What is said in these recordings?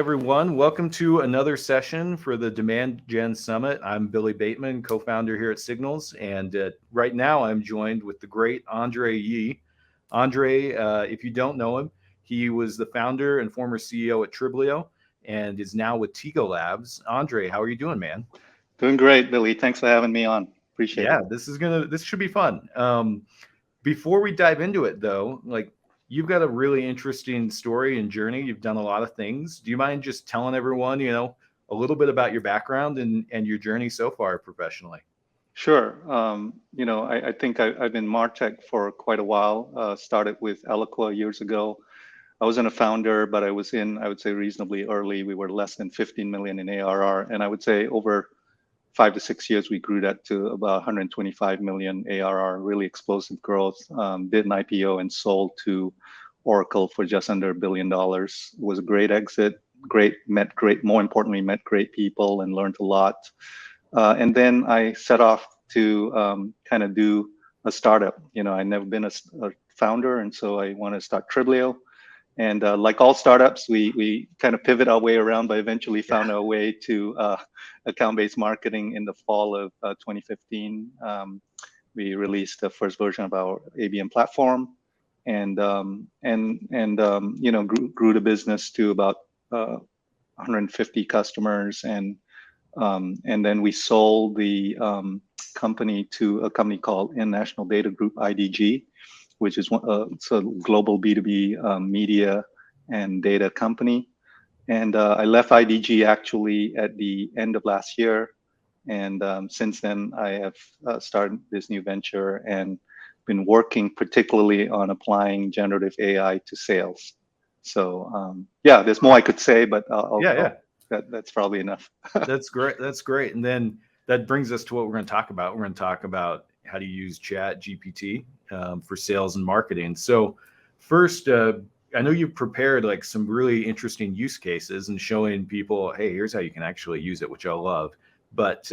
everyone. Welcome to another session for the Demand Gen Summit. I'm Billy Bateman, co-founder here at Signals, and right now I'm joined with the great Andre Yi. Andre, if you don't know him, he was the founder and former CEO at Triblio and is now with Tigo Labs. Andre, how are you doing, man? Doing great, Billy. Thanks for having me on. Appreciate it. Yeah, this should be fun. Before we dive into it, though, like you've got a really interesting story and journey. You've done a lot of things. Do you mind just telling everyone, a little bit about your background and your journey so far professionally? Sure. I think I've been MarTech for quite a while. Started with Eloqua years ago. I wasn't a founder, but I would say, reasonably early. We were less than 15 million in ARR. And I would say over 5 to 6 years, we grew that to about 125 million ARR, really explosive growth. Did an IPO and sold to Oracle for just under $1 billion. It was a great exit, more importantly, met great people and learned a lot. And then I set off to kind of do a startup. I'd never been a founder, and so I wanted to start Triblio. And like all startups, we kind of pivot our way around, but eventually found our way to account-based marketing in the fall of 2015. We released the first version of our ABM platform, and grew the business to about 150 customers, and then we sold the company to a company called International Data Group (IDG), which is it's a global B2B media and data company. And I left IDG actually at the end of last year. And since then, I have started this new venture and been working particularly on applying generative AI to sales. So yeah, there's more I could say, but that's probably enough. That's great. That's great. And then that brings us to what we're going to talk about. We're going to talk about how to use ChatGPT for sales and marketing. So first, I know you've prepared like some really interesting use cases and showing people, hey, here's how you can actually use it, which I love. But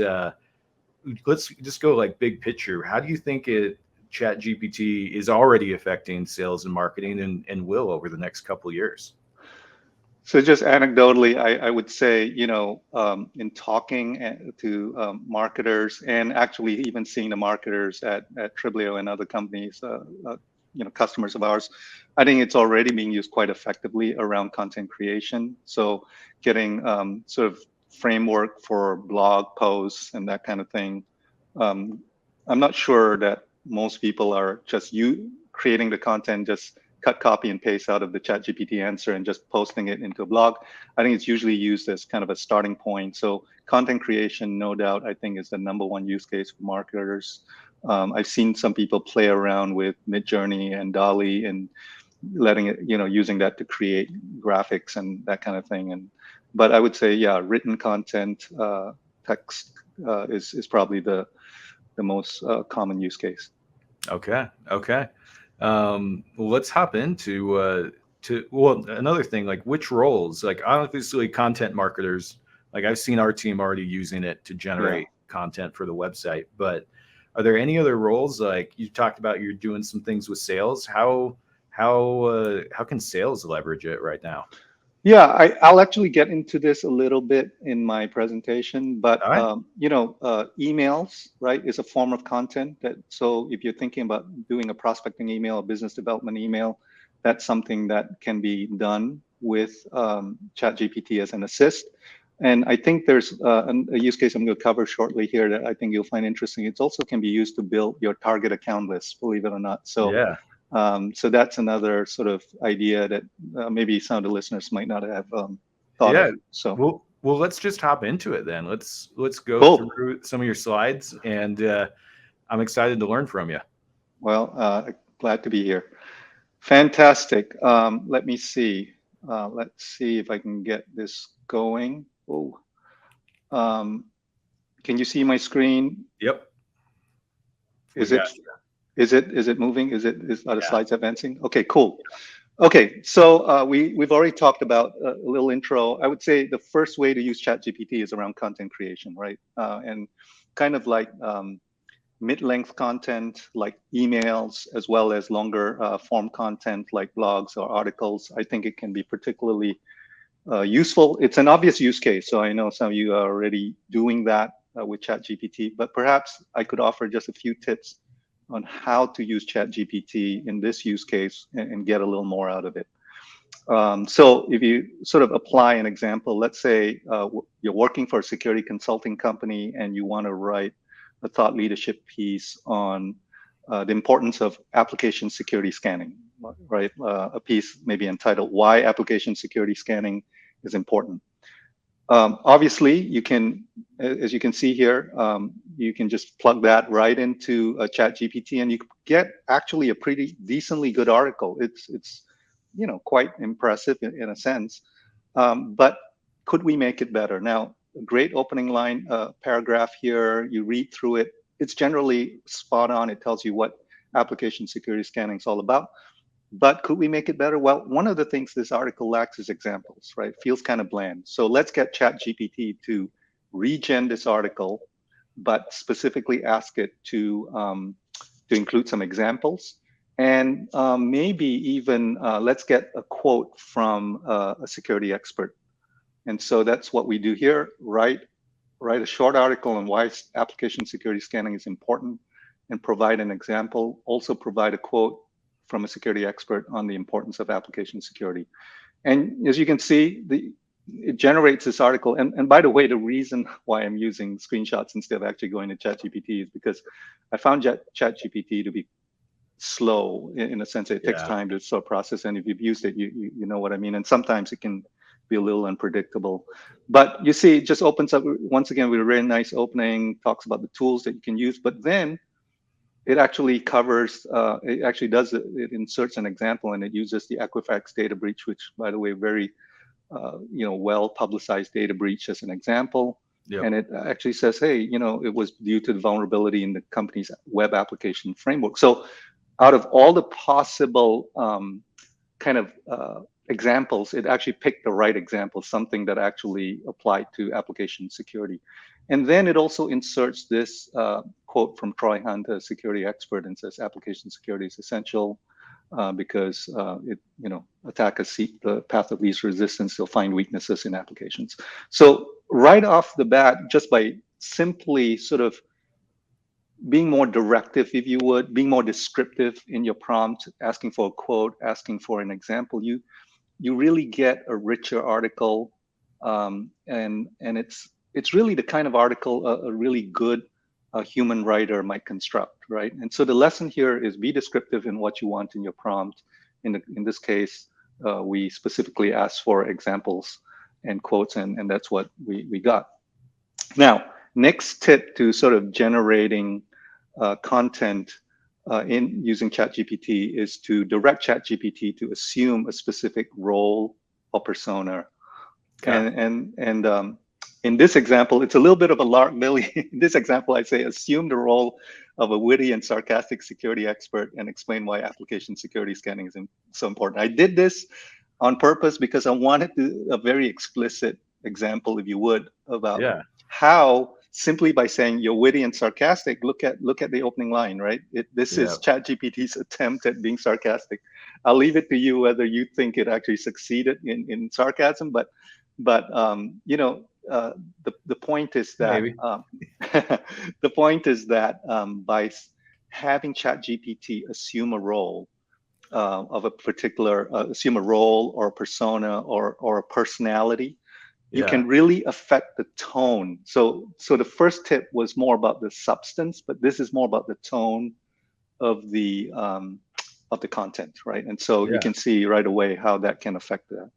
let's just go like big picture. How do you think ChatGPT is already affecting sales and marketing and will over the next couple of years? So just anecdotally, I would say, in talking to marketers and actually even seeing the marketers at Triblio and other companies, customers of ours, I think it's already being used quite effectively around content creation. So getting sort of framework for blog posts and that kind of thing. I'm not sure that most people are just creating the content, just cut, copy, and paste out of the ChatGPT answer and just posting it into a blog. I think it's usually used as kind of a starting point. So content creation, no doubt, I think is the #1 use case for marketers. I've seen some people play around with Midjourney and DALL-E and letting it, using that to create graphics and that kind of thing. But I would say, yeah, written content, text is probably the most common use case. Okay. Let's hop into another thing, like which roles, like obviously content marketers, like I've seen our team already using it to generate content for the website, but are there any other roles? Like you talked about, you're doing some things with sales. How can sales leverage it right now? Yeah, I'll actually get into this a little bit in my presentation, but All right. Emails, right, is a form of content. So if you're thinking about doing a prospecting email, a business development email, that's something that can be done with ChatGPT as an assist. And I think there's a use case I'm going to cover shortly here that I think you'll find interesting. It also can be used to build your target account list, believe it or not. So Yeah. So that's another sort of idea that maybe some of the listeners might not have thought Yeah. of. So well, let's just hop into it then. Let's go cool. through some of your slides, and I'm excited to learn from you. Well, glad to be here. Fantastic. Let me see. Let's see if I can get this going. Oh, can you see my screen? Yep. Is it? Is it moving? Are the slides advancing? Okay, cool. Okay, so we've already talked about a little intro. I would say the first way to use ChatGPT is around content creation, right? And kind of like mid-length content like emails, as well as longer form content like blogs or articles. I think it can be particularly useful. It's an obvious use case, so I know some of you are already doing that with ChatGPT, but perhaps I could offer just a few tips on how to use ChatGPT in this use case and get a little more out of it. So if you sort of apply an example, let's say you're working for a security consulting company and you want to write a thought leadership piece on the importance of application security scanning, right? A piece maybe entitled "Why Application Security Scanning is Important." Obviously, you can, as you can see here, you can just plug that right into ChatGPT, and you get actually a pretty decently good article. It's quite impressive in a sense, but could we make it better? Now, a great opening line paragraph here. You read through it. It's generally spot on. It tells you what application security scanning is all about. But could we make it better? Well, one of the things this article lacks is examples, right? Feels kind of bland. So let's get ChatGPT to regen this article, but specifically ask it to include some examples. And maybe even let's get a quote from a security expert. And so that's what we do here, write a short article on why application security scanning is important and provide an example. Also provide a quote from a security expert on the importance of application security. And as you can see, it generates this article. And by the way, the reason why I'm using screenshots instead of actually going to ChatGPT is because I found ChatGPT to be slow in a sense. It takes time to sort of process. And if you've used it, you know what I mean. And sometimes it can be a little unpredictable. But you see, it just opens up once again with a very nice opening, talks about the tools that you can use. But then it actually covers, it actually does, it inserts an example, and it uses the Equifax data breach, which, by the way, very, well publicized data breach as an example. Yep. And it actually says, hey, it was due to the vulnerability in the company's web application framework. So out of all the possible examples, it actually picked the right example, something that actually applied to application security. And then it also inserts this quote from Troy Hunt, a security expert, and says application security is essential because attackers seek the path of least resistance. They'll find weaknesses in applications. So right off the bat, just by simply sort of being more directive, if you would, being more descriptive in your prompt, asking for a quote, asking for an example, you really get a richer article, and it's really the kind of article a really good human writer might construct, right? And so the lesson here is be descriptive in what you want in your prompt. In this case, we specifically asked for examples and quotes, and that's what we got. Now, next tip to sort of generating content in using ChatGPT is to direct ChatGPT to assume a specific role or persona. Okay. And in this example, it's a little bit of a lark lily. In this example, I say assume the role of a witty and sarcastic security expert and explain why application security scanning is so important. I did this on purpose because I wanted a very explicit example, if you would, about how simply by saying you're witty and sarcastic, look at the opening line, right? This is ChatGPT's attempt at being sarcastic. I'll leave it to you whether you think it actually succeeded in sarcasm, but the point is that the point is that by having ChatGPT assume a role of a particular, assume a role or a persona or a personality, you can really affect the tone. So the first tip was more about the substance, but this is more about the tone of the content, right? And so you can see right away how that can affect the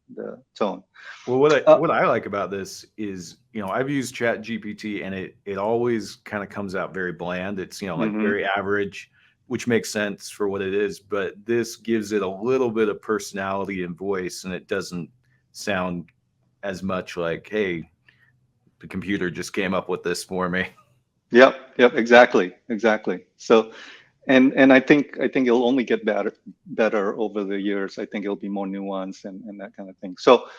tone. Well, what I like about this is, I've used ChatGPT and it always kind of comes out very bland. It's, like very average, which makes sense for what it is, but this gives it a little bit of personality and voice, and it doesn't sound as much like, hey, the computer just came up with this for me. Yep, exactly. So, and I think it'll only get better over the years. I think it'll be more nuanced and that kind of thing. So,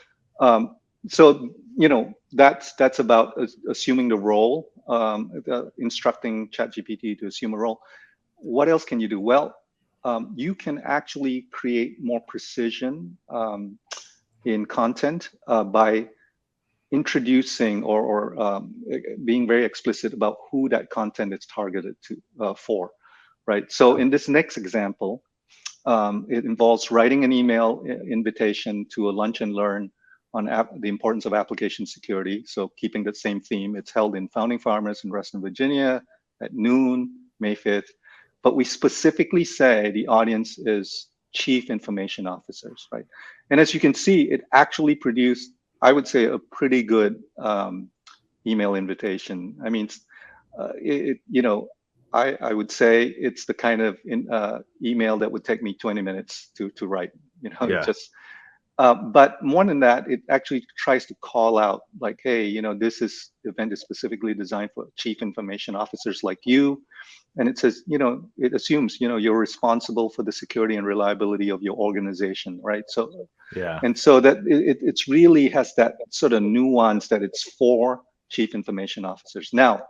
that's about assuming the role, instructing ChatGPT to assume a role. What else can you do? Well, you can actually create more precision in content by introducing or being very explicit about who that content is targeted to for, right? So in this next example, it involves writing an email invitation to a lunch and learn on the importance of application security. So keeping the same theme, it's held in Founding Farmers in Reston, Virginia at noon, May 5th. But we specifically say the audience is chief information officers, right? And as you can see, it actually produced, I would say, a pretty good email invitation. I mean, I would say it's the kind of email that would take me 20 minutes to write. Yeah. Just but more than that, it actually tries to call out like, hey, this event is specifically designed for chief information officers like you. And it says, it assumes, you're responsible for the security and reliability of your organization, right? So, Yeah. and so that it's really has that sort of nuance that it's for chief information officers. Now,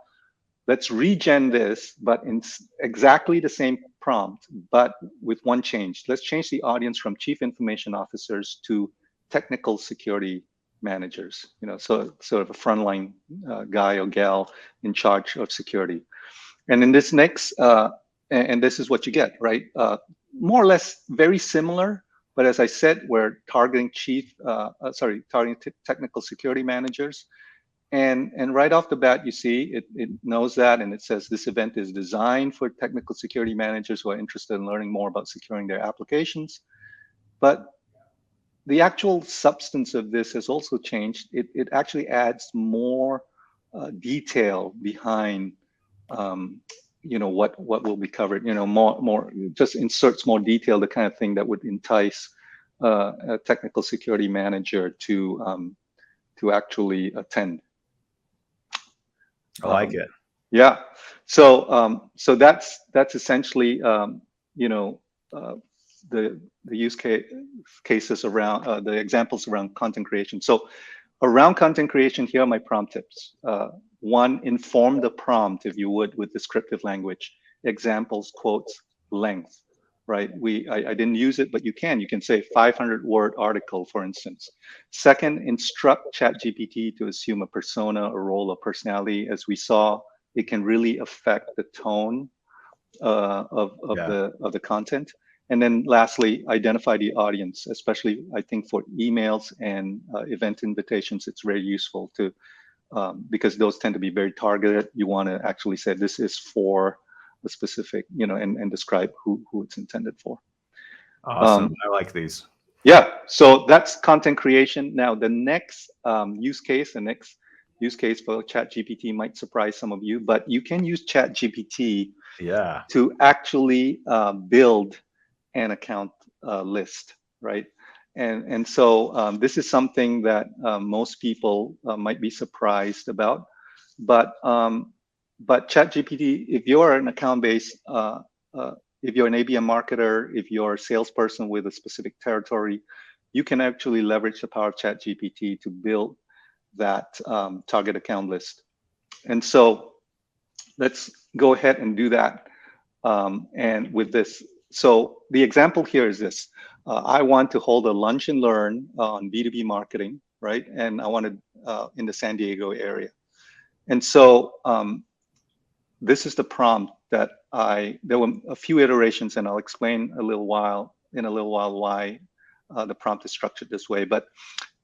let's regen this, but in exactly the same prompt, but with one change. Let's change the audience from chief information officers to technical security managers, so sort of a frontline guy or gal in charge of security. And in this next, and this is what you get, right? More or less very similar, but as I said, we're targeting targeting technical security managers. And right off the bat, you see it knows that, and it says this event is designed for technical security managers who are interested in learning more about securing their applications. But the actual substance of this has also changed. It actually adds more detail behind, what will be covered. More just inserts more detail, the kind of thing that would entice a technical security manager to actually attend. I like it. Yeah. So that's essentially the use cases around the examples around content creation. So around content creation, here are my prompt tips. One, inform the prompt, if you would, with descriptive language, examples, quotes, length. Right? I didn't use it, but you can say 500-word article, for instance. Second, instruct ChatGPT to assume a persona, a role, a personality. As we saw, it can really affect the tone of the content. And then lastly, identify the audience, especially I think for emails and event invitations, it's very useful to because those tend to be very targeted. You want to actually say this is for a specific, and describe who it's intended for. Awesome. I like these. Yeah, so that's content creation. Now, the next use case for ChatGPT might surprise some of you, but you can use ChatGPT to actually build an account list, right? And so this is something that most people might be surprised about, but ChatGPT, if you're an account-based, if you're an ABM marketer, if you're a salesperson with a specific territory, you can actually leverage the power of ChatGPT to build that target account list. And so let's go ahead and do that. And with this, so the example here is this. I want to hold a lunch and learn on B2B marketing, right? And I wanted in the San Diego area. And so this is the prompt that there were a few iterations, and I'll explain in a little while why the prompt is structured this way. But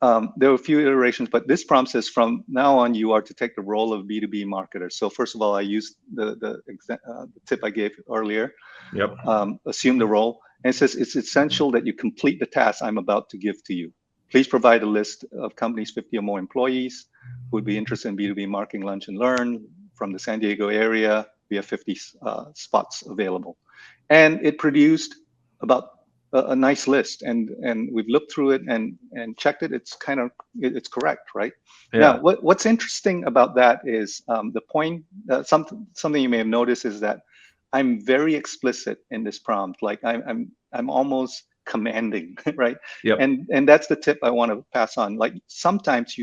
there were a few iterations, but this prompt says from now on, you are to take the role of B2B marketer. So first of all, I used the tip I gave earlier. Yep. Assume the role. And it says it's essential that you complete the task I'm about to give to you. Please provide a list of companies, 50 or more employees who would be interested in B2B marketing lunch and learn from the San Diego area. We have 50 spots available. And it produced about a nice list, and we've looked through it and checked it. It's correct, right? Yeah. Now, what's interesting about that is the point. Something you may have noticed is that I'm very explicit in this prompt. Like I'm almost commanding, right? Yep. And that's the tip I want to pass on. Like sometimes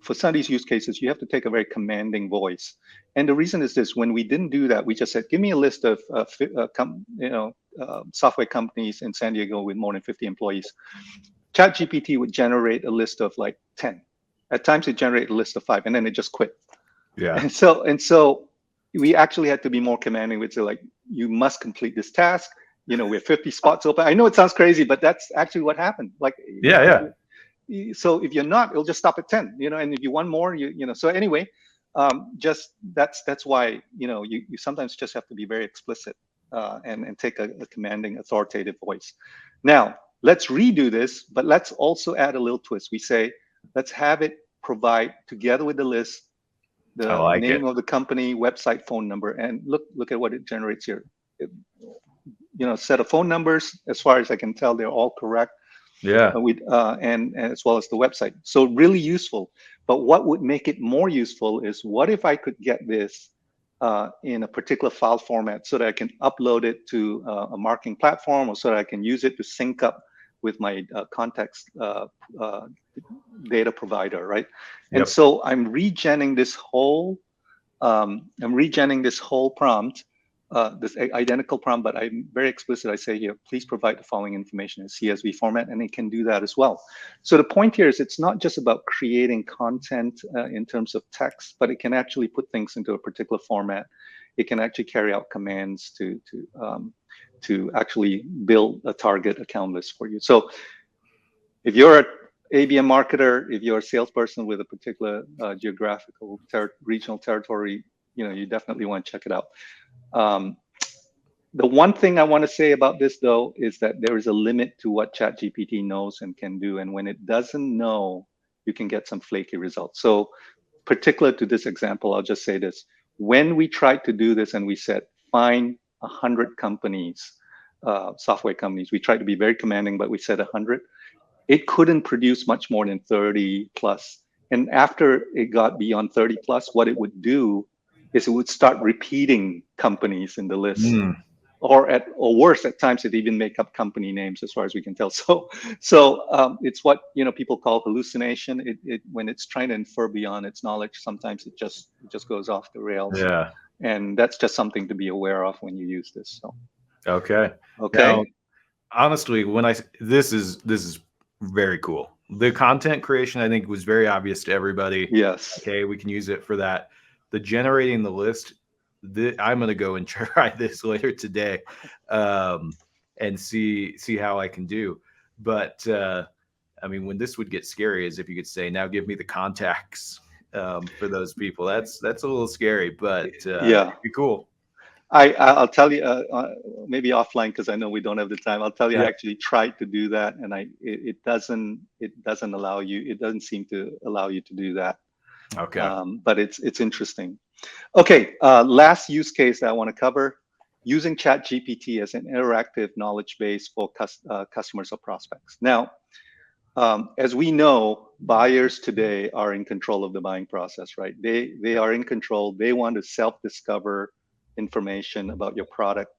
for some of these use cases, you have to take a very commanding voice. And the reason is this: when we didn't do that, we just said, give me a list of software companies in San Diego with more than 50 employees. ChatGPT would generate a list of like 10. At times it generated a list of 5, and then it just quit. Yeah. And so we actually had to be more commanding. We'd say like, you must complete this task. We have 50 spots open. I know it sounds crazy, but that's actually what happened. Like, Yeah. so if you're not, it'll just stop at 10. And if you want more, So anyway, just that's why you sometimes just have to be very explicit, and take a commanding, authoritative voice. Now let's redo this, but let's also add a little twist. We say, let's have it provide, together with the list, I the like name it. of the company, website, phone number, and look at what it generates here. Set of phone numbers. As far as I can tell, they're all correct. Yeah. And as well as the website. So really useful. But what would make it more useful is, what if I could get this in a particular file format, so that I can upload it to a marketing platform, or so that I can use it to sync up with my context data provider, right? And Yep. so I'm regenning this whole prompt, this identical prompt, but I'm very explicit. I say here, please provide the following information in CSV format, and it can do that as well. So the point here is, it's not just about creating content in terms of text, but it can actually put things into a particular format. It can actually carry out commands to actually build a target account list for you. So if you're an ABM marketer, if you're a salesperson with a particular geographical regional territory, you definitely want to check it out. The one thing I want to say about this, though, is that there is a limit to what ChatGPT knows and can do. And when it doesn't know, you can get some flaky results. So particular to this example, I'll just say this. When we tried to do this and we said, find 100 companies, software companies, we tried to be very commanding, but we said 100. It couldn't produce much more than 30 plus. And after it got beyond 30 plus, what it would do is it would start repeating companies in the list. Mm. Or worse, at times it even make up company names, as far as we can tell. So it's what people call hallucination. When it's trying to infer beyond its knowledge, sometimes it just goes off the rails. Yeah. And that's just something to be aware of when you use this. So Okay. okay. Now, honestly, this is very cool. The content creation, I think, was very obvious to everybody. Yes. Okay, we can use it for that. The generating the list, I'm going to go and try this later today, and see how I can do. But I mean, when this would get scary is if you could say, now give me the contacts for those people. That's a little scary, but Yeah. it'd be cool. I'll tell you, maybe offline, because I know we don't have the time. I'll tell you, I Yeah. actually tried to do that, and it doesn't allow you. It doesn't seem to allow you to do that. Okay. But it's interesting. Okay, last use case that I want to cover: using ChatGPT as an interactive knowledge base for customers or prospects. Now, as we know, buyers today are in control of the buying process, right? They are in control. They want to self-discover information about your product.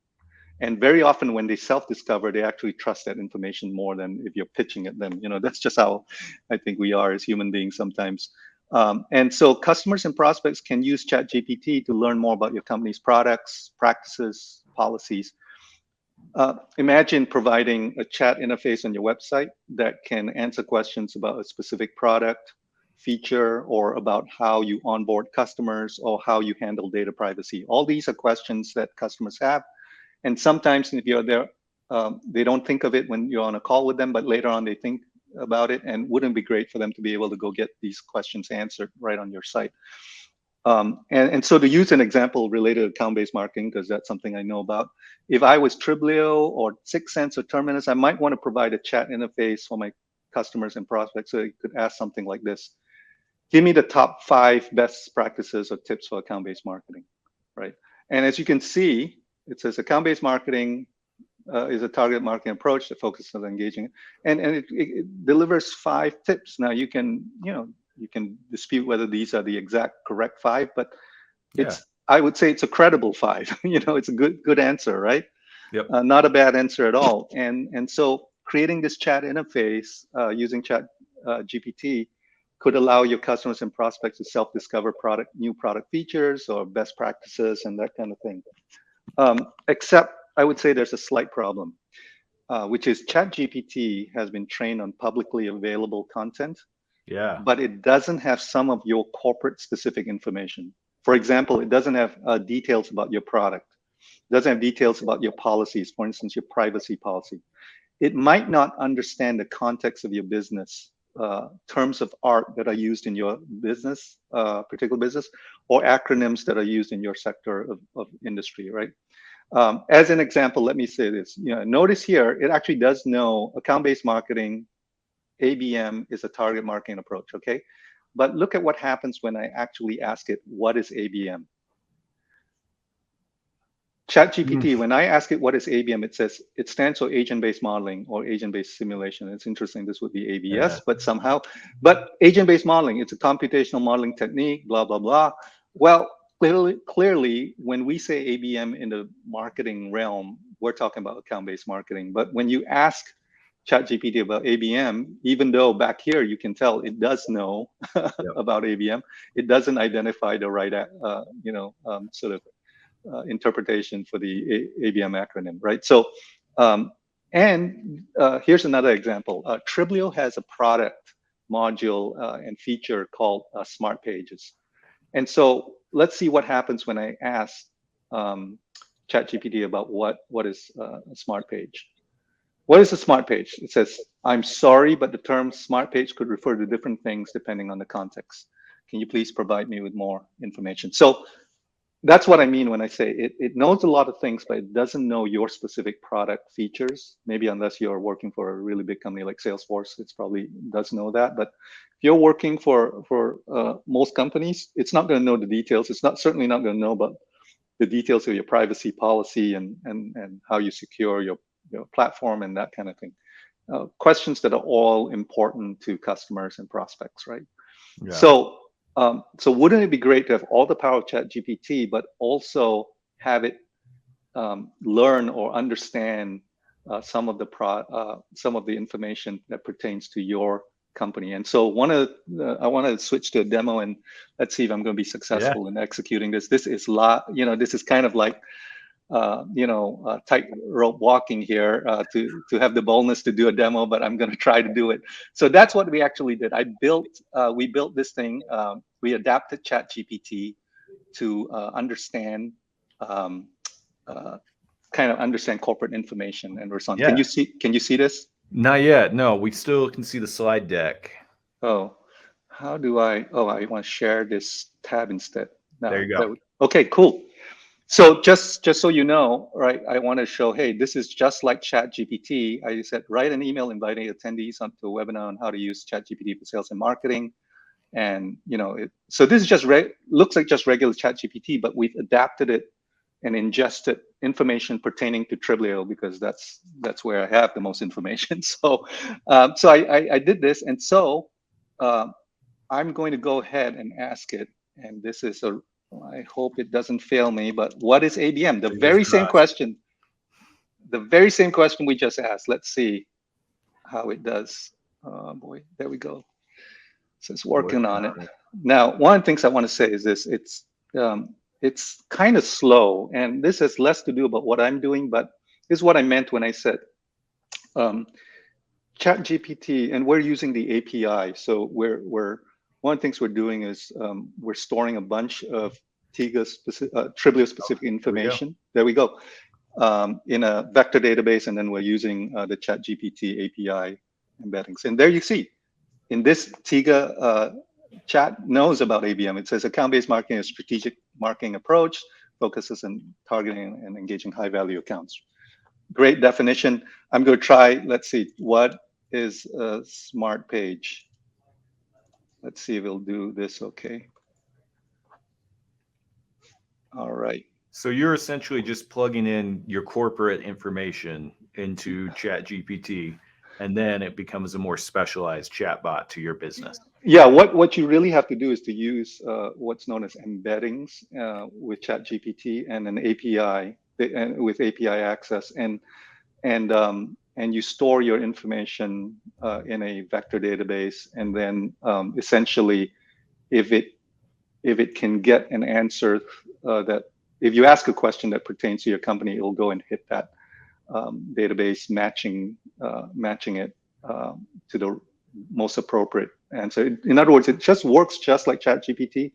And very often when they self-discover, they actually trust that information more than if you're pitching it them. That's just how I think we are as human beings sometimes. And so customers and prospects can use ChatGPT to learn more about your company's products, practices, policies. Imagine providing a chat interface on your website that can answer questions about a specific product, feature, or about how you onboard customers or how you handle data privacy. All these are questions that customers have. And sometimes if you're there, they don't think of it when you're on a call with them, but later on they think about it, and wouldn't it be great for them to be able to go get these questions answered right on your site. And so to use an example related to account-based marketing, because that's something I know about, if I was Triblio or 6 Sense or Terminus, I might want to provide a chat interface for my customers and prospects. So you could ask something like this: give me the top 5 best practices or tips for account-based marketing, right? And as you can see, it says account-based marketing is a target marketing approach that focuses on engaging, and it delivers 5 tips. Now you can dispute whether these are the exact correct 5, but Yeah. I would say it's a credible 5. It's a good answer, right? Yep. Not a bad answer at all. And so creating this chat interface using Chat GPT could allow your customers and prospects to self-discover new product features or best practices and that kind of thing. Except I would say there's a slight problem. which is ChatGPT has been trained on publicly available content, Yeah. but it doesn't have some of your corporate specific information. For example, it doesn't have details about your product, it doesn't have details about your policies, for instance, your privacy policy. It might not understand the context of your business, terms of art that are used in your business, particular business, or acronyms that are used in your sector of industry, right? As an example, let me say this. Notice here, it actually does know account-based marketing, ABM is a target marketing approach, okay? But look at what happens when I actually ask it, what is ABM? ChatGPT, when I ask it what is ABM, it says it stands for agent-based modeling or agent-based simulation. It's interesting, this would be ABS, but somehow, but agent-based modeling, it's a computational modeling technique, blah, blah, blah. Well, clearly, when we say ABM in the marketing realm, we're talking about account-based marketing. But when you ask ChatGPT about ABM, even though back here you can tell it does know about ABM, it doesn't identify the right, sort of interpretation for the ABM acronym, right? So, here's another example. Triblio has a product module and feature called Smart Pages. And so let's see what happens when I ask ChatGPT about what is a smart page. What is a smart page? It says, I'm sorry, but the term smart page could refer to different things depending on the context. Can you please provide me with more information? So that's what I mean when I say it knows a lot of things, but it doesn't know your specific product features. Maybe unless you're working for a really big company like Salesforce, it's probably does know that. But if you're working for most companies, it's not going to know the details. It's certainly not going to know about the details of your privacy policy and how you secure your platform and that kind of thing. Questions that are all important to customers and prospects, right? Yeah. So wouldn't it be great to have all the power of ChatGPT, but also have it learn or understand some of the information that pertains to your company? And so I want to switch to a demo, and let's see if I'm going to be successful in executing this. This is this is kind of like tightrope walking here to have the boldness to do a demo, but I'm going to try to do it. So that's what we actually did. We built this thing. We adapted ChatGPT to understand, kind of understand corporate information and respond. Yeah. Can you see this? Not yet. No, we still can see the slide deck. Oh, how do I want to share this tab instead. No, there you go. Okay, cool. So just so you know, right, I want to show, hey, this is just like ChatGPT. I said, write an email inviting attendees onto a webinar on how to use ChatGPT for sales and marketing. And, so this is just looks like just regular ChatGPT, but we've adapted it and ingested information pertaining to Triblio because that's where I have the most information. So, I did this. And so I'm going to go ahead and ask it. And this is I hope it doesn't fail me, but what is ABM? The very same question we just asked. Let's see how it does. Oh boy, there we go. So it's working on it. Now, one of the things I want to say is this, it's kind of slow, and this has less to do about what I'm doing, but this is what I meant when I said ChatGPT, and we're using the API. So one of the things we're doing is we're storing a bunch of Triblio specific information. There we go. In a vector database, and then we're using the ChatGPT API embeddings. And there you see, in this Tiga chat knows about ABM. It says account-based marketing is a strategic marketing approach, focuses on targeting and engaging high-value accounts. Great definition. I'm going to try, let's see, what is a smart page? Let's see if it'll do this okay. All right. So you're essentially just plugging in your corporate information into ChatGPT, and then it becomes a more specialized chatbot to your business. Yeah, what you really have to do is to use what's known as embeddings with ChatGPT and an API with API access, and you store your information in a vector database, and then essentially, if it can get an answer that if you ask a question that pertains to your company, it'll go and hit that database matching it to the most appropriate answer. In other words, it just works just like ChatGPT,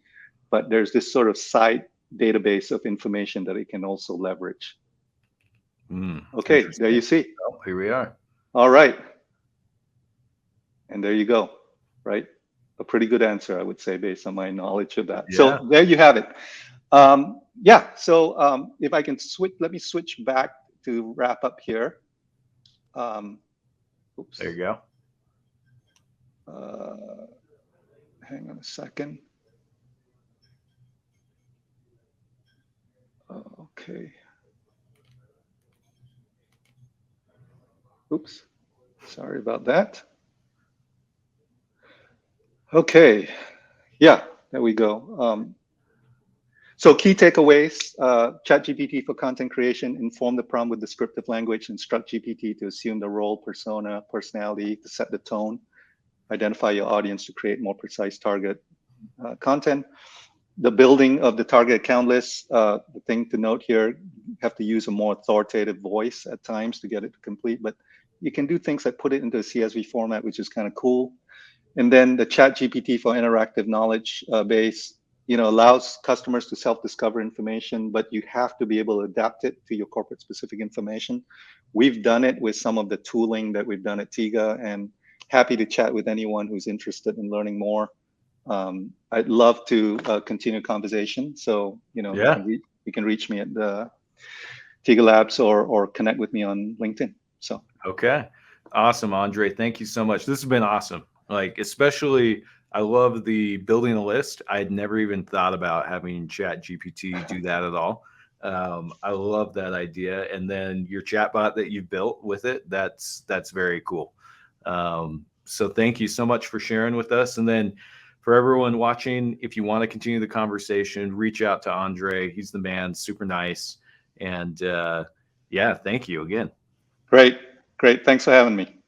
but there's this sort of side database of information that it can also leverage. Okay, there you see. Oh, here we are. All right. And there you go, right? A pretty good answer, I would say, based on my knowledge of that. Yeah. So there you have it. Yeah, so if I can switch, let me switch back to wrap up here. Oops. There you go. Hang on a second. Okay. Oops. Sorry about that. Okay. Yeah, there we go. So key takeaways, ChatGPT for content creation, inform the prompt with descriptive language, instruct GPT to assume the role, persona, personality, to set the tone, identify your audience to create more precise target content. The building of the target account list, the thing to note here, you have to use a more authoritative voice at times to get it to complete, but you can do things like put it into a CSV format, which is kind of cool. And then the ChatGPT for interactive knowledge base, allows customers to self-discover information, but you have to be able to adapt it to your corporate specific information. We've done it with some of the tooling that we've done at TIGA, and happy to chat with anyone who's interested in learning more. I'd love to continue conversation. So, Yeah. you can reach me at the TIGA Labs or connect with me on LinkedIn. So. Okay. Awesome, Andre. Thank you so much. This has been awesome. Like, especially, I love the building a list. I had never even thought about having ChatGPT do that at all. I love that idea. And then your chatbot that you built with it, that's very cool. So thank you so much for sharing with us. And then for everyone watching, if you want to continue the conversation, reach out to Andre. He's the man, super nice. And yeah, thank you again. Great. Thanks for having me.